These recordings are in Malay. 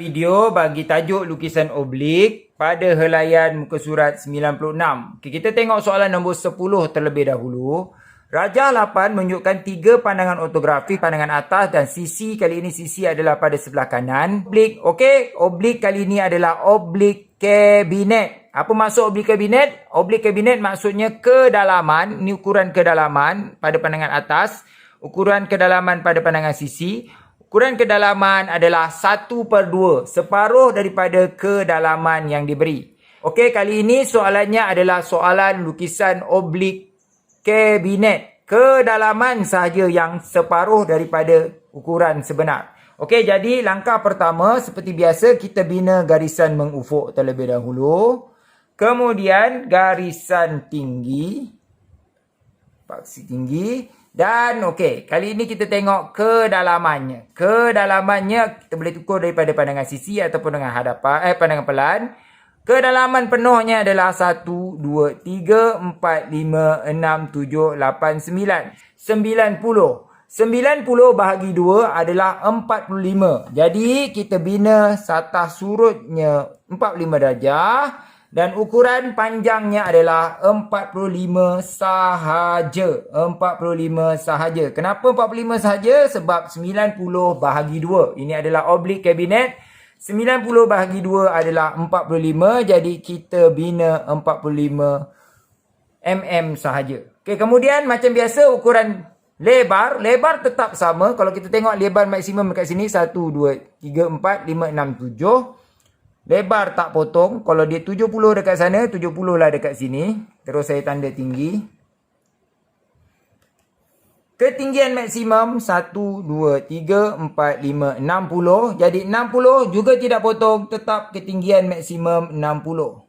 Video bagi tajuk lukisan oblik pada helaian muka surat 96. Okay, kita tengok soalan nombor 10 terlebih dahulu. Rajah 8 menunjukkan 3 pandangan ortografis, pandangan atas dan sisi. Kali ini sisi adalah pada sebelah kanan. Oblik, okey. Oblik kali ini adalah oblik kabinet. Apa maksud oblik kabinet? Oblik kabinet maksudnya kedalaman. Ini ukuran kedalaman pada pandangan atas. Ukuran kedalaman pada pandangan sisi. Ukuran kedalaman adalah 1/2, separuh daripada kedalaman yang diberi. Okey, kali ini soalannya adalah soalan lukisan oblik kabinet. Kedalaman sahaja yang separuh daripada ukuran sebenar. Okey, jadi langkah pertama seperti biasa kita bina garisan mengufuk terlebih dahulu. Kemudian garisan tinggi. Paksi tinggi. Dan okey, kali ini kita tengok kedalamannya. Kedalamannya kita boleh ukur daripada pandangan sisi ataupun dengan hadapan pandangan pelan. Kedalaman penuhnya adalah 1 2 3 4 5 6 7 8 9. 90. 90 bahagi 2 adalah 45. Jadi kita bina satah surutnya 45 darjah. Dan ukuran panjangnya adalah 45 sahaja. 45 sahaja. Kenapa 45 sahaja? Sebab 90 bahagi 2. Ini adalah oblik kabinet. 90 bahagi 2 adalah 45. Jadi kita bina 45 mm sahaja. Okay, kemudian macam biasa ukuran lebar. Lebar tetap sama. Kalau kita tengok lebar maksimum dekat sini. 1, 2, 3, 4, 5, 6, 7. Lebar tak potong. Kalau dia 70 dekat sana, 70 lah dekat sini. Terus saya tanda tinggi. Ketinggian maksimum 1, 2, 3, 4, 5, 60. Jadi 60 juga tidak potong. Tetap ketinggian maksimum 60.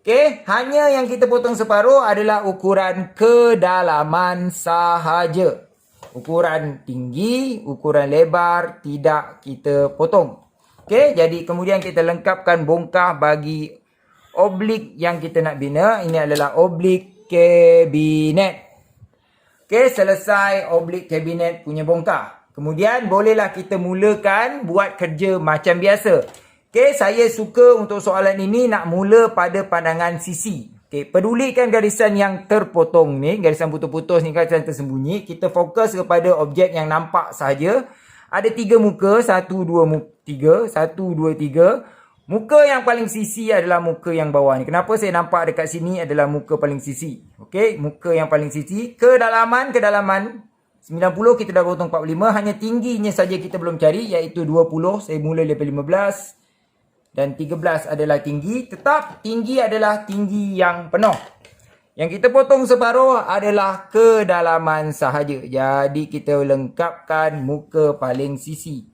Okey, hanya yang kita potong separuh adalah ukuran kedalaman sahaja. Ukuran tinggi, ukuran lebar tidak kita potong. Okey, jadi kemudian kita lengkapkan bongkah bagi oblik yang kita nak bina. Ini adalah oblik kabinet. Okey, selesai oblik kabinet punya bongkah. Kemudian bolehlah kita mulakan buat kerja macam biasa. Okey, saya suka untuk soalan ini nak mula pada pandangan sisi. Okey, pedulikan garisan yang terpotong ni, garisan putus-putus ni, garisan tersembunyi. Kita fokus kepada objek yang nampak sahaja. Ada 3 muka, 1, 2, 3, 1, 2, 3. Muka yang paling sisi adalah muka yang bawah ni. Kenapa saya nampak dekat sini adalah muka paling sisi? Okey, muka yang paling sisi. Kedalaman 90 kita dah potong 45. Hanya tingginya saja kita belum cari, iaitu 20. Saya mula daripada 15. Dan 13 adalah tinggi. Tetap tinggi adalah tinggi yang penuh. Yang kita potong separuh adalah kedalaman sahaja. Jadi kita lengkapkan muka paling sisi.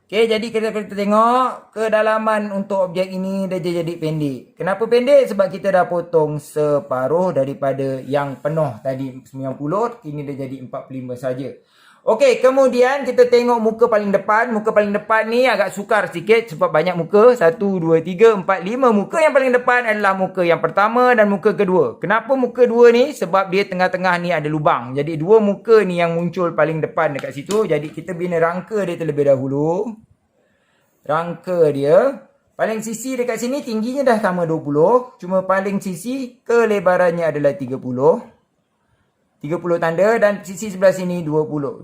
Okey, jadi kita tengok kedalaman untuk objek ini dah jadi pendek. Kenapa pendek? Sebab kita dah potong separuh daripada yang penuh tadi 90. Ini dah jadi 45 saja. Okey, kemudian kita tengok muka paling depan. Muka paling depan ni agak sukar sikit sebab banyak muka. 1, 2, 3, 4, 5 muka. Yang paling depan adalah muka yang pertama dan muka kedua. Kenapa muka dua ni? Sebab dia tengah-tengah ni ada lubang. Jadi dua muka ni yang muncul paling depan dekat situ. Jadi kita bina rangka dia terlebih dahulu. Rangka dia. Paling sisi dekat sini tingginya dah sama 20. Cuma paling sisi kelebarannya adalah 30. 30 tanda dan sisi sebelah sini 20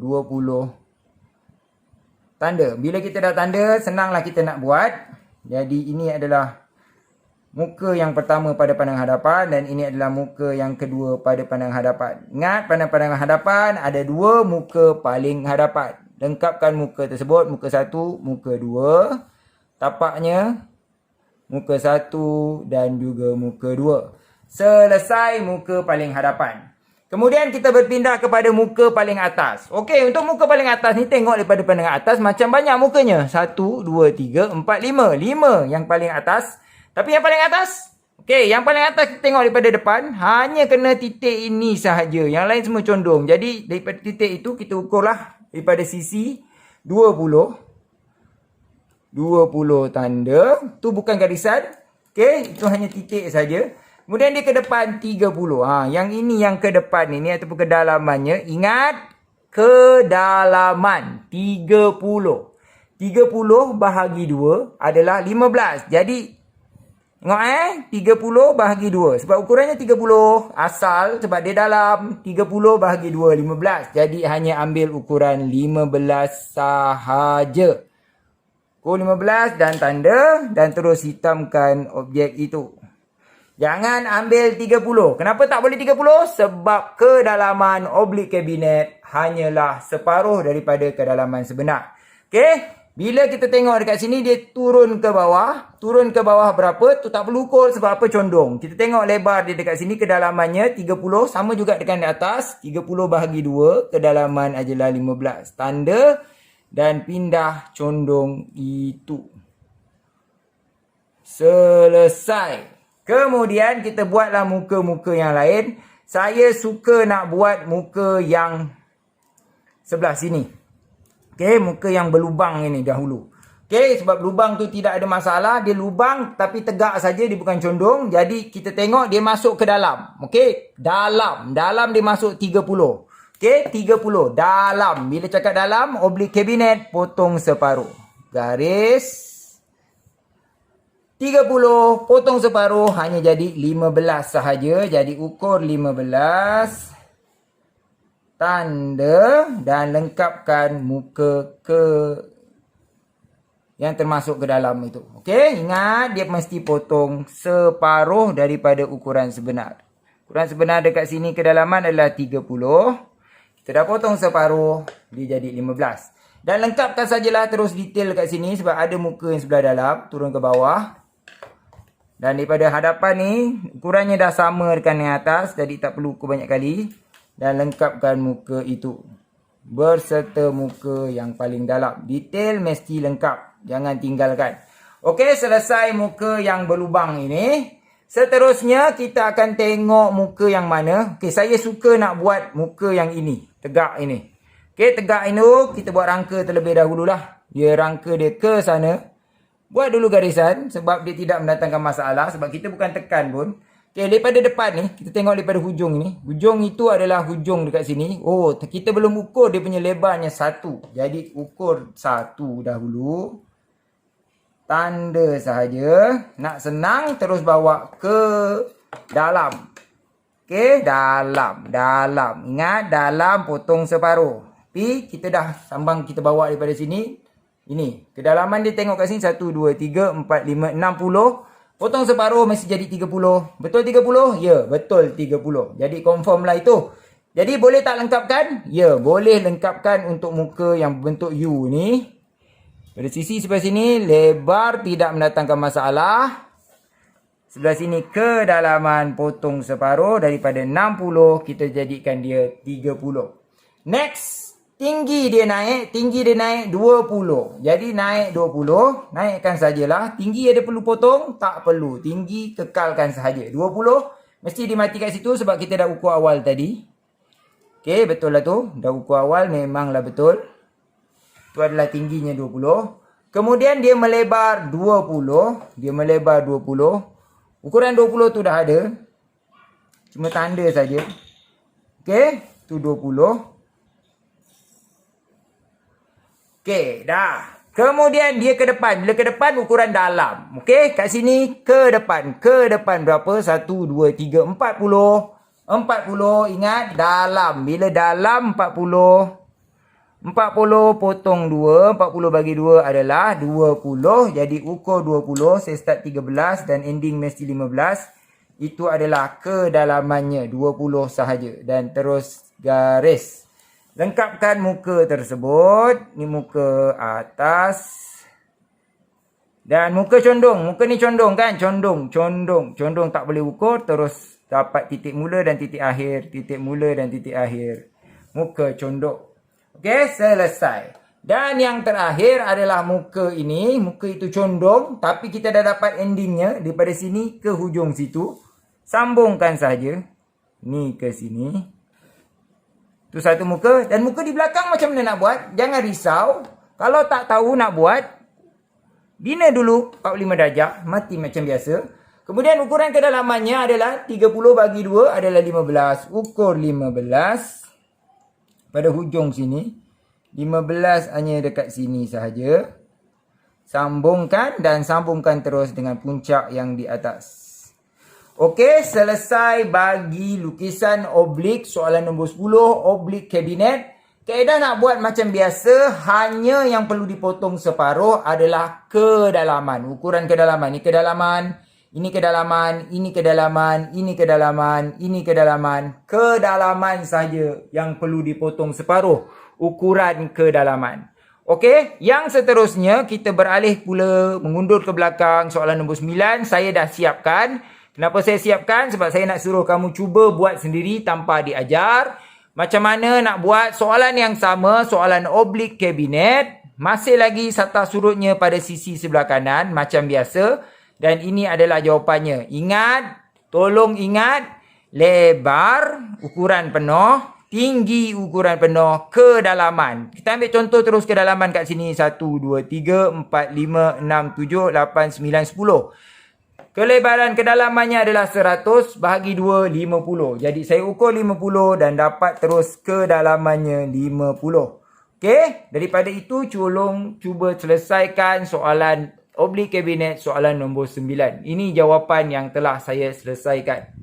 tanda. Bila kita dah tanda, senanglah kita nak buat. Jadi ini adalah muka yang pertama pada pandang hadapan dan ini adalah muka yang kedua pada pandang hadapan. Ingat, pada pandang hadapan ada 2 muka paling hadapan. Lengkapkan muka tersebut, muka 1, muka 2. Tapaknya muka 1 dan juga muka 2. Selesai muka paling hadapan. Kemudian kita berpindah kepada muka paling atas. Okey, untuk muka paling atas ni tengok daripada pandangan atas macam banyak mukanya. 1, 2, 3, 4, 5. 5 yang paling atas. Tapi yang paling atas, okey, yang paling atas kita tengok daripada depan, hanya kena titik ini sahaja. Yang lain semua condong. Jadi daripada titik itu kita ukurlah daripada sisi 20. 20 tanda. Tu bukan garisan. Okey, itu hanya titik saja. Kemudian dia ke depan 30. Yang ini yang ke depan ini ataupun kedalamannya. Ingat, kedalaman 30. 30 bahagi 2 adalah 15. Jadi, tengok 30 bahagi 2. Sebab ukurannya 30 asal sebab dia dalam 30 bahagi 2, 15. Jadi, hanya ambil ukuran 15 sahaja. Pukul 15 dan tanda dan terus hitamkan objek itu. Jangan ambil 30. Kenapa tak boleh 30? Sebab kedalaman oblik kabinet hanyalah separuh daripada kedalaman sebenar. Okey? Bila kita tengok dekat sini dia turun ke bawah. Turun ke bawah berapa? Tu tak perlu ukur sebab apa condong. Kita tengok lebar dia dekat sini kedalamannya 30. Sama juga dengan di atas. 30 bahagi 2. Kedalaman adalah 15. Tanda dan pindah condong itu. Selesai. Kemudian kita buatlah muka-muka yang lain. Saya suka nak buat muka yang sebelah sini. Okey, muka yang berlubang ini dahulu. Okey, sebab lubang tu tidak ada masalah. Dia lubang tapi tegak saja, dia bukan condong. Jadi kita tengok dia masuk ke dalam. Okey, dalam. Dalam dia masuk 30. Okey, 30. Dalam. Bila cakap dalam, oblik kabinet potong separuh. Garis 30 potong separuh hanya jadi 15 sahaja. Jadi ukur 15. Tanda dan lengkapkan muka ke yang termasuk ke dalam itu. Okey, ingat dia mesti potong separuh daripada ukuran sebenar. Ukuran sebenar dekat sini kedalaman adalah 30. Kita dah potong separuh, dia jadi 15. Dan lengkapkan sajalah terus detail kat sini sebab ada muka yang sebelah dalam, turun ke bawah. Dan daripada hadapan ni, ukurannya dah sama dengan yang atas. Jadi tak perlu ukur banyak kali. Dan lengkapkan muka itu. Berserta muka yang paling dalam. Detail mesti lengkap. Jangan tinggalkan. Okey, selesai muka yang berlubang ini. Seterusnya, kita akan tengok muka yang mana. Okey, saya suka nak buat muka yang ini. Tegak ini. Okey, tegak ini kita buat rangka terlebih dahululah. Dia rangka dia ke sana. Buat dulu garisan sebab dia tidak mendatangkan masalah. Sebab kita bukan tekan pun. Okay, daripada depan ni, kita tengok daripada hujung ni. Hujung itu adalah hujung dekat sini. Oh, kita belum ukur dia punya lebarnya 1. Jadi, ukur 1 dahulu. Tanda sahaja. Nak senang, terus bawa ke dalam. Okay, dalam. Dalam. Ingat, dalam potong separuh. Tapi, kita dah sambang kita bawa daripada sini. Ini, kedalaman dia tengok kat sini 1, 2, 3, 4, 5, 60. Potong separuh mesti jadi 30. Betul 30? Ya, betul 30. Jadi confirm lah itu. Jadi boleh tak lengkapkan? Ya, boleh lengkapkan untuk muka yang berbentuk U ni. Pada sisi sebelah sini, lebar tidak mendatangkan masalah. Sebelah sini kedalaman potong separuh daripada 60, kita jadikan dia 30. Next. Tinggi dia naik 20. Jadi naik 20, naikkan sajalah. Tinggi ada perlu potong? Tak perlu. Tinggi kekalkan sahaja. 20 mesti dimati kat situ sebab kita dah ukur awal tadi. Okey, betul lah tu. Dah ukur awal memanglah betul. Itu adalah tingginya 20. Kemudian dia melebar 20. Dia melebar 20. Ukuran 20 tu dah ada. Cuma tanda saja. Okey, tu 20. Okey, dah. Kemudian dia ke depan. Bila ke depan, ukuran dalam. Okey, kat sini ke depan. Ke depan berapa? 1, 2, 3, 40. 40, ingat, dalam. Bila dalam 40. 40 potong 2. 40 bagi 2 adalah 20. Jadi ukur 20. Saya start 13 dan ending mesti 15. Itu adalah kedalamannya. 20 sahaja. Dan terus garis. Lengkapkan muka tersebut. Ni muka atas. Dan muka condong. Muka ni condong kan? Condong. Condong tak boleh ukur. Terus dapat titik mula dan titik akhir. Titik mula dan titik akhir. Muka condong. Okey, selesai. Dan yang terakhir adalah muka ini. Muka itu condong. Tapi kita dah dapat endingnya. Daripada sini ke hujung situ. Sambungkan saja. Ni ke sini. Tu satu muka. Dan muka di belakang macam mana nak buat? Jangan risau. Kalau tak tahu nak buat, bina dulu 45 darjah. Mati macam biasa. Kemudian ukuran kedalamannya adalah 30 bagi 2 adalah 15. Ukur 15. Pada hujung sini. 15 hanya dekat sini sahaja. Sambungkan dan sambungkan terus dengan puncak yang di atas. Okey, selesai bagi lukisan oblik soalan nombor 10, oblik kabinet. Kaedah nak buat macam biasa, hanya yang perlu dipotong separuh adalah kedalaman. Ukuran kedalaman. Ini kedalaman, ini kedalaman, ini kedalaman, ini kedalaman, ini kedalaman. Kedalaman saja yang perlu dipotong separuh. Ukuran kedalaman. Okey, yang seterusnya kita beralih pula mengundur ke belakang soalan nombor 9. Saya dah siapkan. Kenapa saya siapkan? Sebab saya nak suruh kamu cuba buat sendiri tanpa diajar. Macam mana nak buat soalan yang sama, soalan oblik kabinet. Masih lagi satah surutnya pada sisi sebelah kanan macam biasa. Dan ini adalah jawapannya. Ingat, tolong ingat, lebar ukuran penuh, tinggi ukuran penuh, kedalaman. Kita ambil contoh terus kedalaman kat sini. 1, 2, 3, 4, 5, 6, 7, 8, 9, 10. Kelebaran kedalamannya adalah 100 bahagi 2, 50. Jadi saya ukur 50 dan dapat terus kedalamannya 50. Okey, daripada itu tolong cuba selesaikan soalan oblik kabinet soalan nombor 9. Ini jawapan yang telah saya selesaikan.